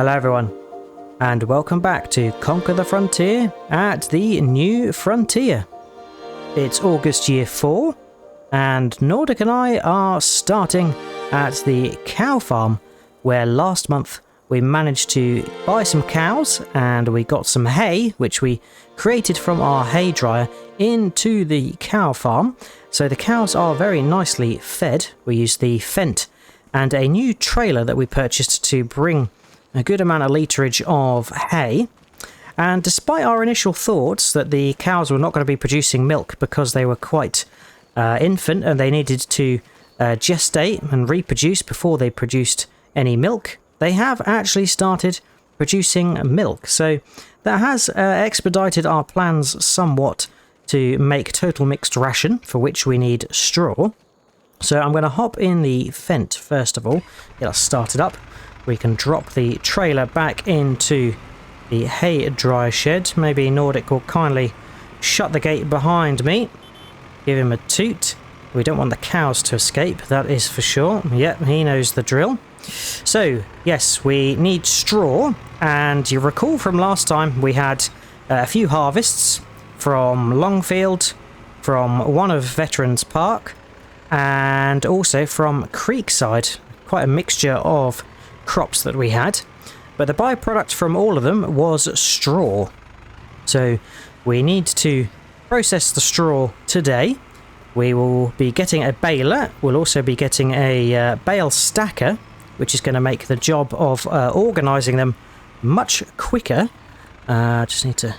Hello everyone, and welcome back to Conquer the Frontier at the New Frontier. It's August year 4, and Nordic and I are starting at the cow farm, where last month we managed to buy some cows and we got some hay, which we created from our hay dryer, into the cow farm. So the cows are very nicely fed. We used the Fendt and a new trailer that we purchased to bring a good amount of literage of hay. And despite our initial thoughts that the cows were not going to be producing milk because they were quite infant and they needed to gestate and reproduce before they produced any milk, they have actually started producing milk. So that has expedited our plans somewhat to make Total Mixed Ration, for which we need straw. So I'm going to hop in the Fendt first of all, get us started up. We can drop the trailer back into the hay dryer shed. Maybe Nordic will kindly shut the gate behind me. Give him a toot. We don't want the cows to escape, that is for sure. Yep, he knows the drill. So, yes, we need straw. And you recall from last time we had a few harvests from Longfield, from one of Veterans Park, and also from Creekside. Quite a mixture of crops that we had, but the byproduct from all of them was straw. So we need to process the straw today. We will be getting a baler. We'll also be getting a bale stacker, which is going to make the job of organising them much quicker. Just need to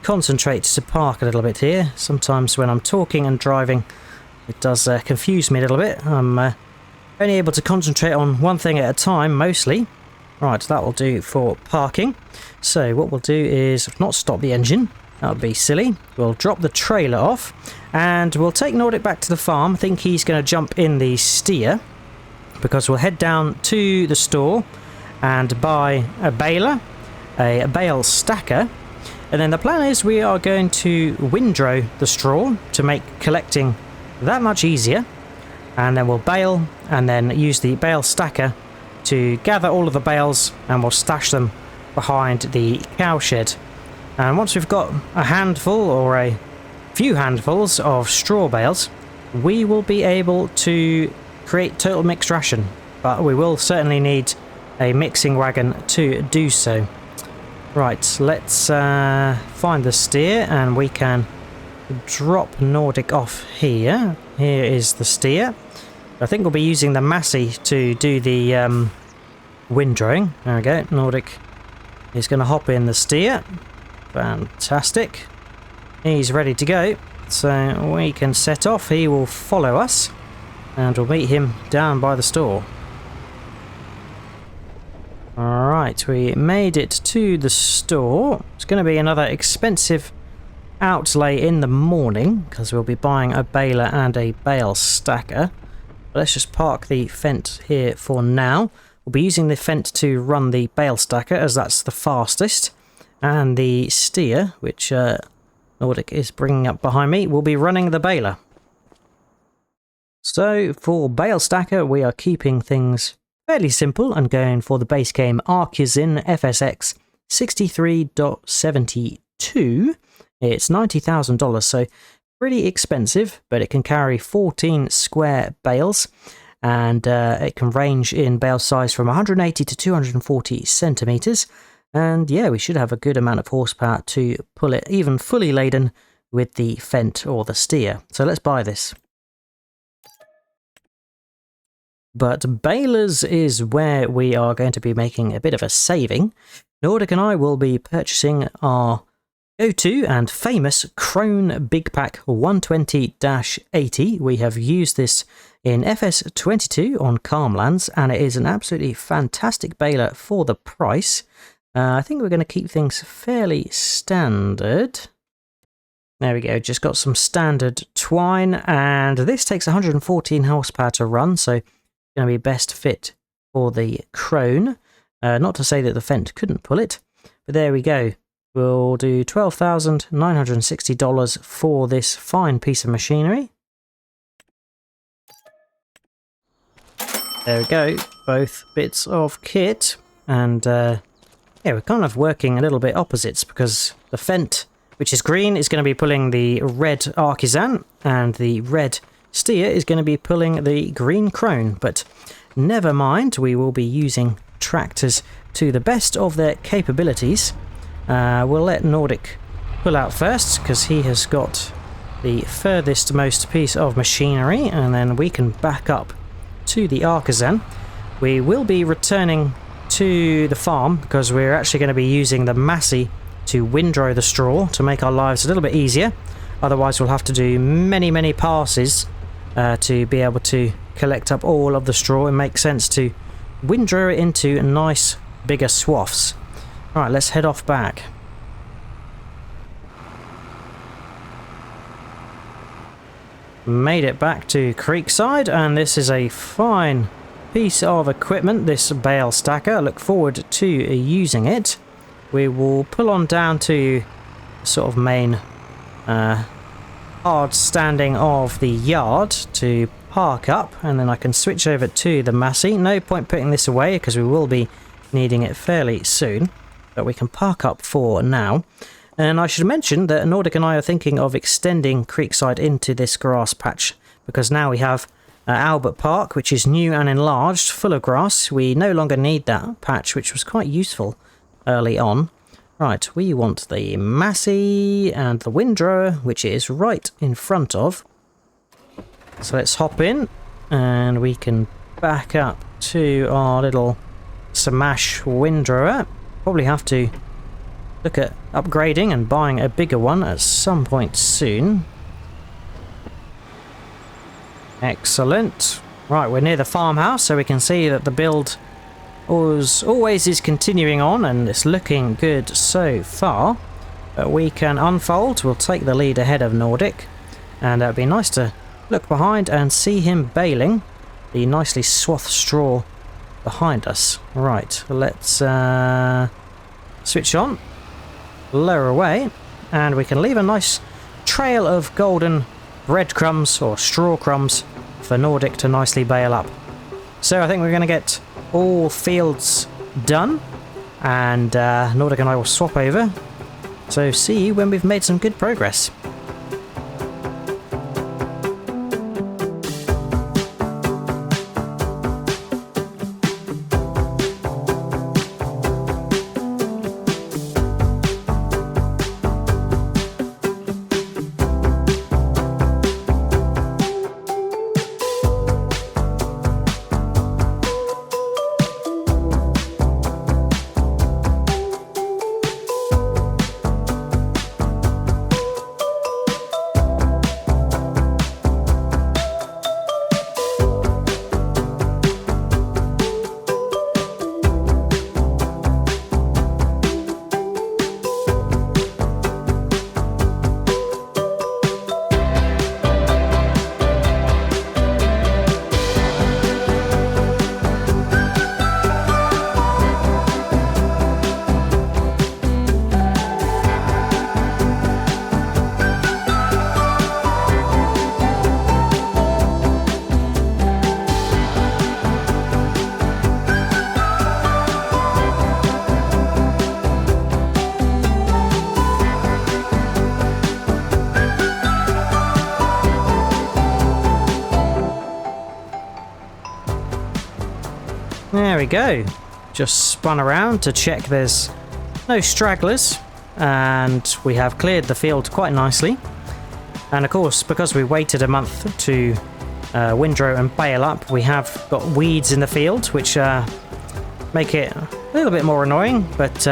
concentrate to park a little bit here. Sometimes when I'm talking and driving, it does confuse me a little bit. I'm only able to concentrate on one thing at a time, mostly. Right, that will do for parking. So what we'll do is not stop the engine. That would be silly. We'll drop the trailer off, and we'll take Nordic back to the farm. I think he's going to jump in the steer, because we'll head down to the store and buy a baler, a bale stacker, and then the plan is we are going to windrow the straw to make collecting that much easier. And then we'll bale, and then use the bale stacker to gather all of the bales, and we'll stash them behind the cow shed. And once we've got a handful or a few handfuls of straw bales, we will be able to create Total Mixed Ration. But we will certainly need a mixing wagon to do so. Right, let's find the steer, and we can drop Nordic off here. Here is the steer. I think we'll be using the Massey to do the windrowing. There we go. Nordic is going to hop in the steer. Fantastic. He's ready to go. So we can set off. He will follow us. And we'll meet him down by the store. Alright, we made it to the store. It's going to be another expensive outlay in the morning, because we'll be buying a baler and a bale stacker. But let's just park the Fendt here for now. We'll be using the Fendt to run the bale stacker, as that's the fastest. And the steer, which Nordic is bringing up behind me, will be running the baler. So for bale stacker, we are keeping things fairly simple and going for the base game Artemusprime FSX 63.72. It's $90,000, so pretty expensive, but it can carry 14 square bales, and it can range in bale size from 180 to 240 centimeters. And yeah, we should have a good amount of horsepower to pull it even fully laden with the Fendt or the steer. So let's buy this. But balers is where we are going to be making a bit of a saving. Nordic and I will be purchasing our go-to and famous Krone Big Pack 120-80. We have used this in FS25 on Calmlands, and it is an absolutely fantastic baler for the price. I think we're going to keep things fairly standard. There we go, just got some standard twine, and this takes 114 horsepower to run, so it's going to be best fit for the Krone. Not to say that the Fendt couldn't pull it, but there we go. We'll do $12,960 for this fine piece of machinery. There we go, both bits of kit, and yeah, we're kind of working a little bit opposites, because the Fent, which is green, is going to be pulling the red Artisan, and the red steer is going to be pulling the green crone. But never mind, we will be using tractors to the best of their capabilities. We'll let Nordic pull out first, because he has got the furthest most piece of machinery, and then we can back up to the Artisan. We will be returning to the farm, because we're actually going to be using the Massey to windrow the straw to make our lives a little bit easier. Otherwise we'll have to do many passes to be able to collect up all of the straw. It makes sense to windrow it into nice bigger swaths. Alright, let's head off back. Made it back to Creekside, and this is a fine piece of equipment, this bale stacker. I look forward to using it. We will pull on down to sort of main hard standing of the yard to park up, and then I can switch over to the Massey. No point putting this away because we will be needing it fairly soon, but we can park up for now. And I should mention that Nordic and I are thinking of extending Creekside into this grass patch, because now we have Albert Park, which is new and enlarged, full of grass. We no longer need that patch, which was quite useful early on. Right, we want the Massey and the windrower, which is right in front of. So let's hop in, and we can back up to our little Smash windrower. Probably have to look at upgrading and buying a bigger one at some point soon. Excellent. Right, we're near the farmhouse, so we can see that the build always is continuing on, and it's looking good so far. But we can unfold. We'll take the lead ahead of Nordic, and it'd be nice to look behind and see him baling the nicely swathed straw behind us. Right, let's switch on, lower away, and we can leave a nice trail of golden breadcrumbs or straw crumbs for Nordic to nicely bale up. So I think we're going to get all fields done, and Nordic and I will swap over. So see you when we've made some good progress. There we go. Just spun around to check there's no stragglers, and we have cleared the field quite nicely. And of course, because we waited a month to windrow and bale up, we have got weeds in the field, which make it a little bit more annoying, but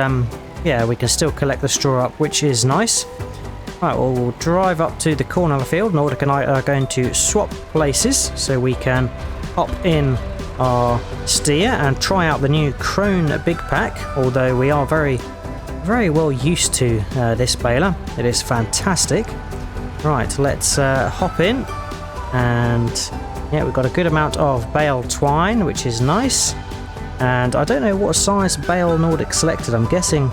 yeah, we can still collect the straw up, which is nice. Right, well, we'll drive up to the corner of the field. Nordic and I are going to swap places so we can hop in our steer and try out the new Crone Big Pack, although we are very well used to this baler. It is fantastic. Right, let's hop in, and yeah, we've got a good amount of bale twine, which is nice. And I don't know what size bale Nordic selected. I'm guessing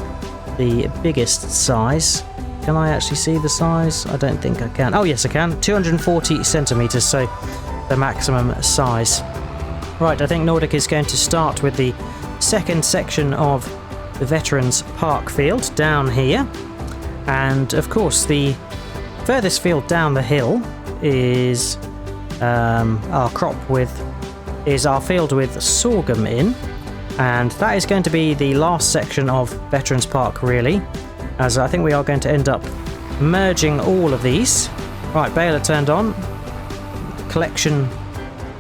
the biggest size. Can I actually see the size? I don't think I can. Oh yes, I can. 240 centimeters, so the maximum size. Right, I think Nordic is going to start with the second section of the Veterans Park field down here. And of course the furthest field down the hill is our field with sorghum in, and that is going to be the last section of Veterans Park really, as I think we are going to end up merging all of these. Right, baler turned on, collection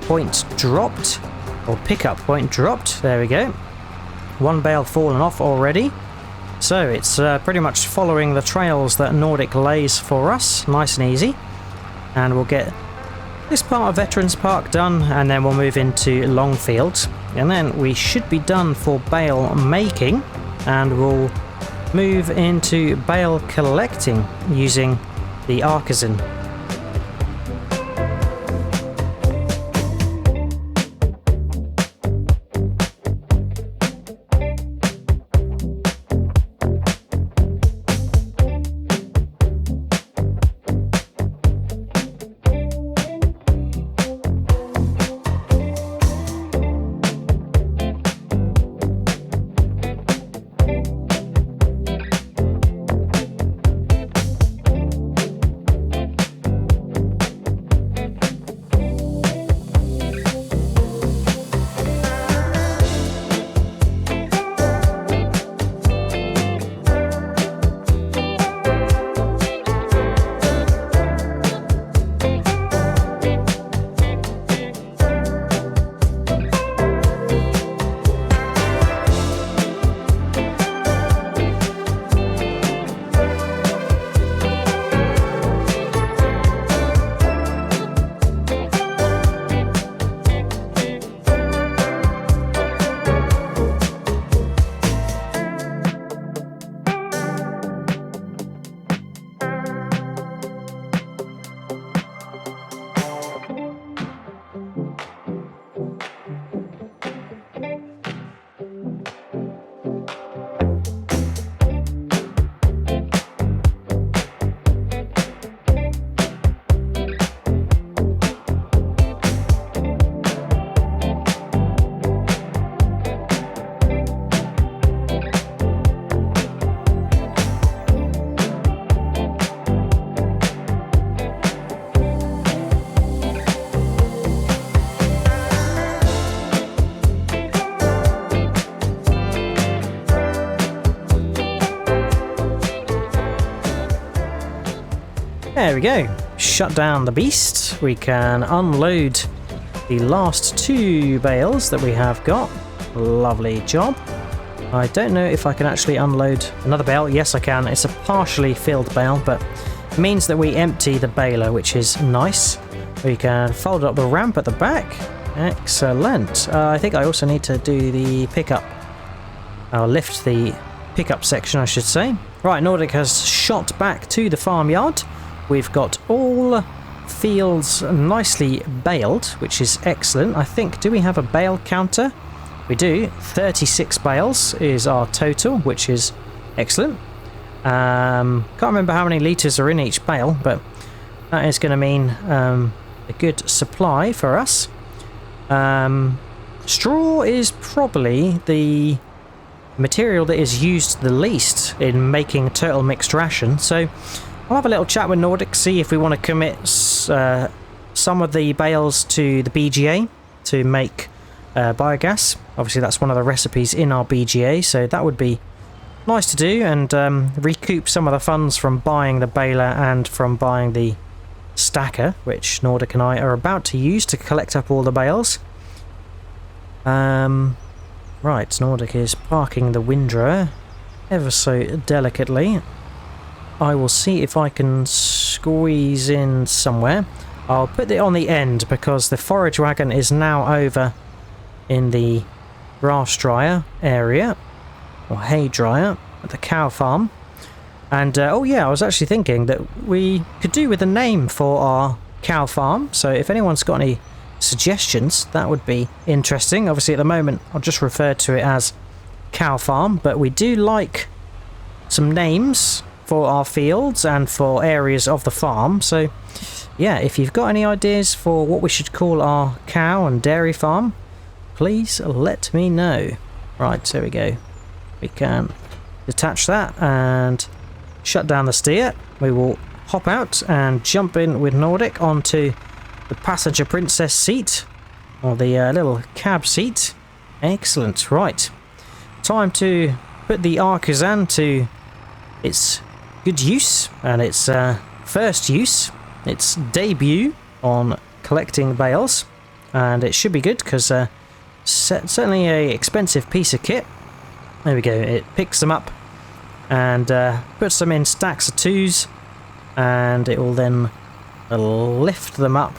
point dropped, or pickup point dropped, there we go. One bale fallen off already. So it's pretty much following the trails that Nordic lays for us, nice and easy. And we'll get this part of Veterans Park done, and then we'll move into Longfield. And then we should be done for bale making, and we'll move into bale collecting using the Artisan. There we go. Shut down the beast. We can unload the last 2 bales that we have got. Lovely job. I don't know if I can actually unload another bale. Yes, I can. It's a partially filled bale, but it means that we empty the baler, which is nice. We can fold up the ramp at the back. Excellent. I think I also need to do the pickup. I'll lift the pickup section, I should say. Right, Nordic has shot back to the farmyard. We've got all fields nicely baled, which is excellent. I think, do we have a bale counter? We do. 36 bales is our total, which is excellent. Can't remember how many litres are in each bale, but that is going to mean a good supply for us. Straw is probably the material that is used the least in making Total Mixed Ration, so I'll have a little chat with Nordic, see if we want to commit some of the bales to the BGA to make biogas. Obviously that's one of the recipes in our BGA, so that would be nice to do, and recoup some of the funds from buying the baler and from buying the stacker, which Nordic and I are about to use to collect up all the bales. Right, Nordic is parking the windrower ever so delicately. I will see if I can squeeze in somewhere. I'll put it on the end because the forage wagon is now over in the grass dryer area, or hay dryer, at the cow farm. And oh yeah, I was actually thinking that we could do with a name for our cow farm, so if anyone's got any suggestions, that would be interesting. Obviously at the moment I'll just refer to it as cow farm, but we do like some names for our fields and for areas of the farm, so yeah, if you've got any ideas for what we should call our cow and dairy farm, please let me know. Right, there we go. we can detach that and shut down the steer. We will hop out and jump in with Nordic onto the passenger princess seat, or the little cab seat. Excellent. Right, time to put the Artisan to its good use and its first use, its debut on collecting bales, and it should be good because certainly a expensive piece of kit. There we go, it picks them up and puts them in stacks of 2s, and it will then lift them up,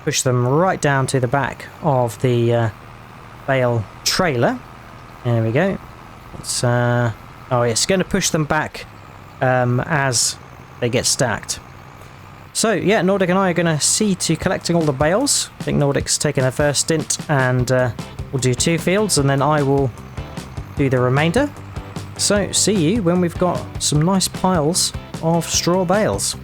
push them right down to the back of the bale trailer. There we go. It's oh, it's going to push them back as they get stacked. So yeah, Nordic and I are going to see to collecting all the bales. I think Nordic's taking their first stint, and we'll do 2 fields, and then I will do the remainder. So see you when we've got some nice piles of straw bales.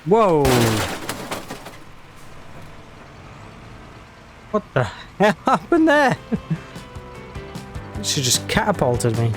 Whoa! What the hell happened there? She just catapulted me.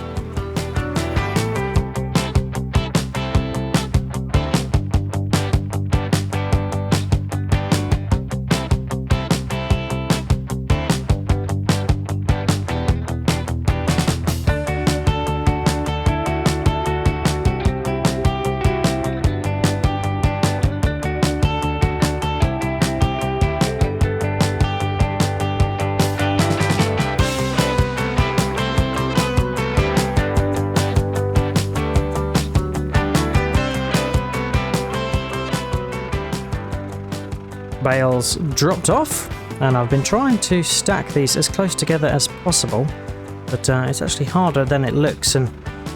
Bales dropped off, and I've been trying to stack these as close together as possible, but it's actually harder than it looks, and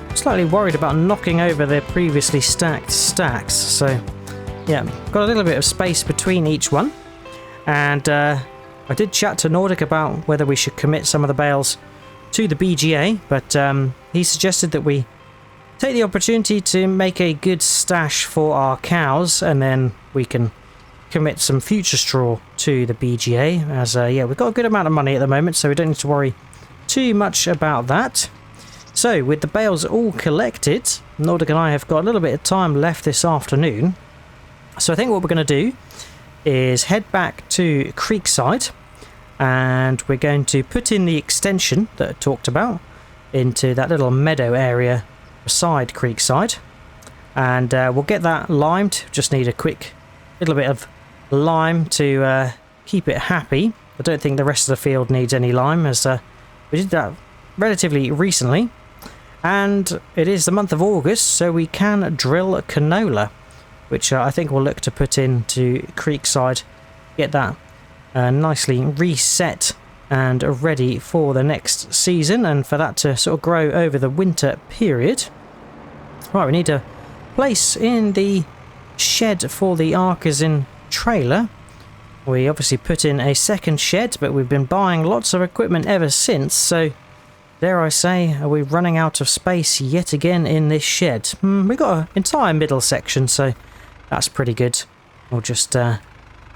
I'm slightly worried about knocking over the previously stacked stacks. So yeah, got a little bit of space between each one, and I did chat to Nordic about whether we should commit some of the bales to the BGA, but he suggested that we take the opportunity to make a good stash for our cows, and then we can commit some future straw to the BGA, as yeah, we've got a good amount of money at the moment, so we don't need to worry too much about that. So with the bales all collected, Nordic and I have got a little bit of time left this afternoon, so I think what we're going to do is head back to Creekside, and we're going to put in the extension that I talked about into that little meadow area beside Creekside, and we'll get that limed. Just need a quick little bit of lime to keep it happy. I don't think the rest of the field needs any lime, as we did that relatively recently, and it is the month of August, so we can drill canola, which I think we'll look to put into Creekside, get that nicely reset and ready for the next season, and for that to sort of grow over the winter period. Right, we need a place in the shed for the Artisan trailer. We obviously put in a second shed, but we've been buying lots of equipment ever since, so dare I say, are we running out of space yet again in this shed? We've got an entire middle section, so that's pretty good. We'll just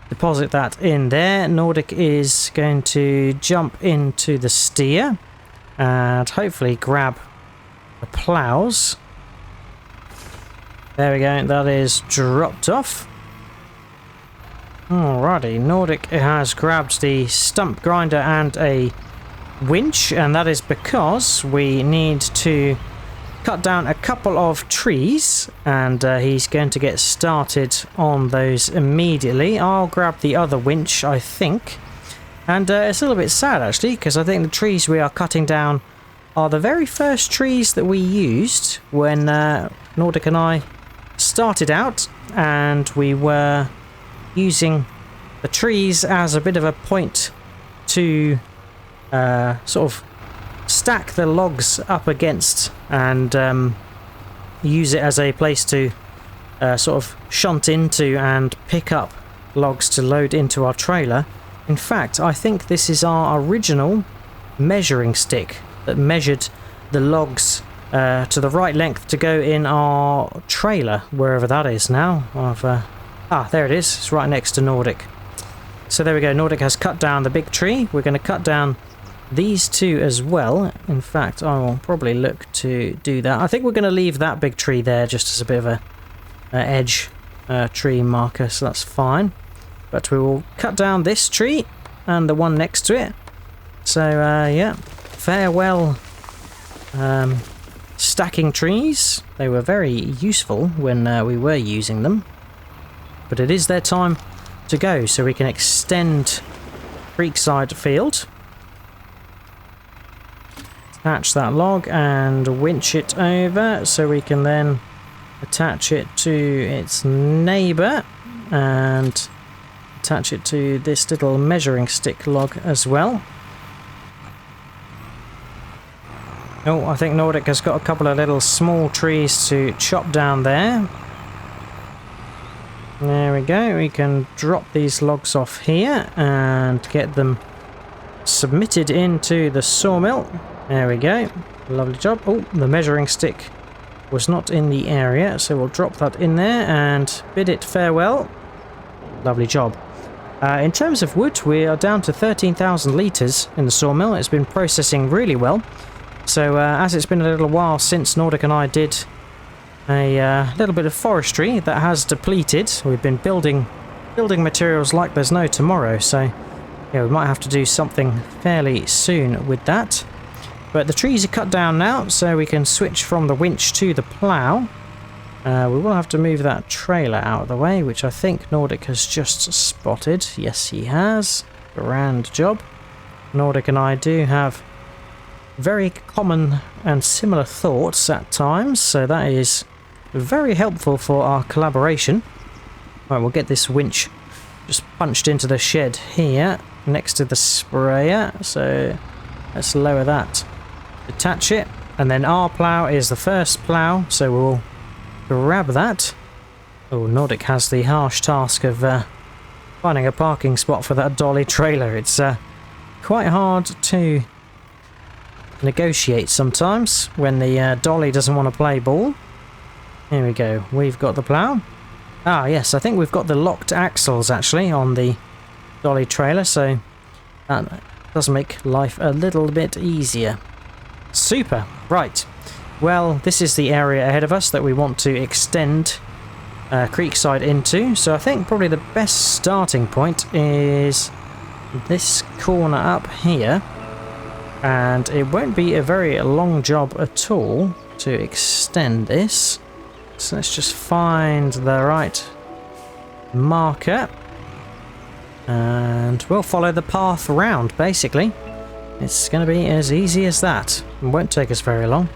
deposit that in there. Nordic is going to jump into the steer and hopefully grab the ploughs. There we go, that is dropped off. Alrighty, Nordic has grabbed the stump grinder and a winch, and that is because we need to cut down a couple of trees, and he's going to get started on those immediately. I'll grab the other winch, I think, And it's a little bit sad actually, because I think the trees we are cutting down are the very first trees that we used when Nordic and I started out, and we were using the trees as a bit of a point to sort of stack the logs up against and use it as a place to sort of shunt into and pick up logs to load into our trailer. In fact, I think this is our original measuring stick that measured the logs to the right length to go in our trailer, wherever that is now. There it is. It's right next to Nordic. So there we go. Nordic has cut down the big tree. We're going to cut down these two as well. In fact, I will probably look to do that. I think we're going to leave that big tree there just as a bit of a edge tree marker, so that's fine. But we will cut down this tree and the one next to it. So yeah, farewell stacking trees. They were very useful when we were using them. But it is their time to go, so we can extend Creekside Field. Attach that log and winch it over so we can then attach it to its neighbour and attach it to this little measuring stick log as well. Oh, I think Nordic has got a couple of little small trees to chop down there. There we go. We can drop these logs off here and get them submitted into the sawmill. There we go. Lovely job. Oh, the measuring stick was not in the area, so we'll drop that in there and bid it farewell. Lovely job. In terms of wood, we are down to 13,000 litres in the sawmill. It's been processing really well. So as it's been a little while since Nordic and I did a little bit of forestry that has depleted, we've been building materials like there's no tomorrow. So yeah, we might have to do something fairly soon with that. But the trees are cut down now, so we can switch from the winch to the plough. We will have to move that trailer out of the way, which I think Nordic has just spotted. Yes, he has. Grand job. Nordic and I do have very common and similar thoughts at times, so that is very helpful for our collaboration. Right, we'll get this winch just punched into the shed here, next to the sprayer. So let's lower that. Attach it, and then our plough is the first plough, so we'll grab that. Oh, Nordic has the harsh task of finding a parking spot for that dolly trailer. It's quite hard to negotiate sometimes when the dolly doesn't want to play ball. Here we go. We've got the plough. Ah, yes, I think we've got the locked axles actually on the dolly trailer, so that does make life a little bit easier. Super. Right. Well, this is the area ahead of us that we want to extend Creekside into. So I think probably the best starting point is this corner up here. And it won't be a very long job at all to extend this. So let's just find the right marker. And we'll follow the path round, basically. It's going to be as easy as that. It won't take us very long.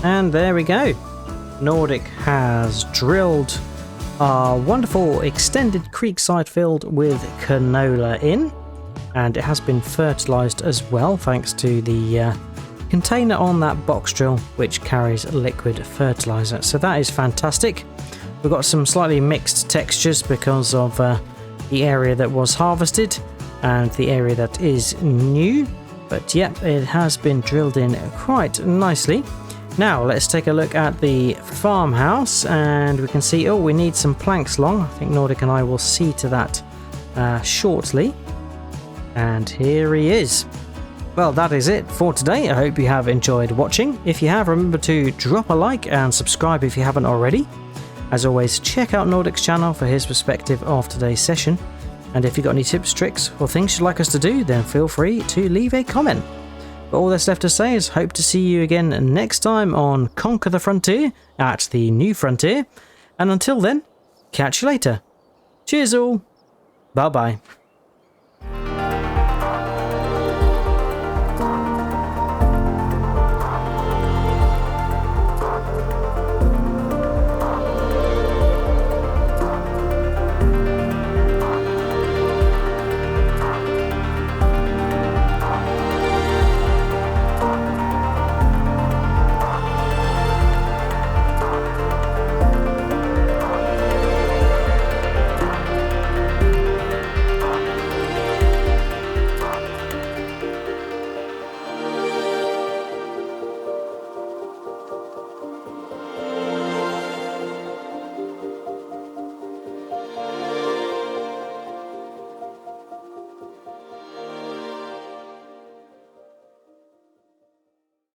And there we go. Nordic has drilled our wonderful extended Creekside Field with canola in. And it has been fertilised as well, thanks to the container on that box drill, which carries liquid fertiliser. So that is fantastic. We've got some slightly mixed textures because of the area that was harvested and the area that is new. But yep, it has been drilled in quite nicely. Now let's take a look at the farmhouse, and we can see, oh, we need some planks long. I think Nordic and I will see to that shortly. And here he is. Well, that is it for today. I hope you have enjoyed watching. If you have, remember to drop a like and subscribe if you haven't already. As always, check out Nordic's channel for his perspective of today's session. And if you've got any tips, tricks, or things you'd like us to do, then feel free to leave a comment. But all that's left to say is hope to see you again next time on Conquer the Frontier at the New Frontier. And until then, catch you later. Cheers all. Bye bye.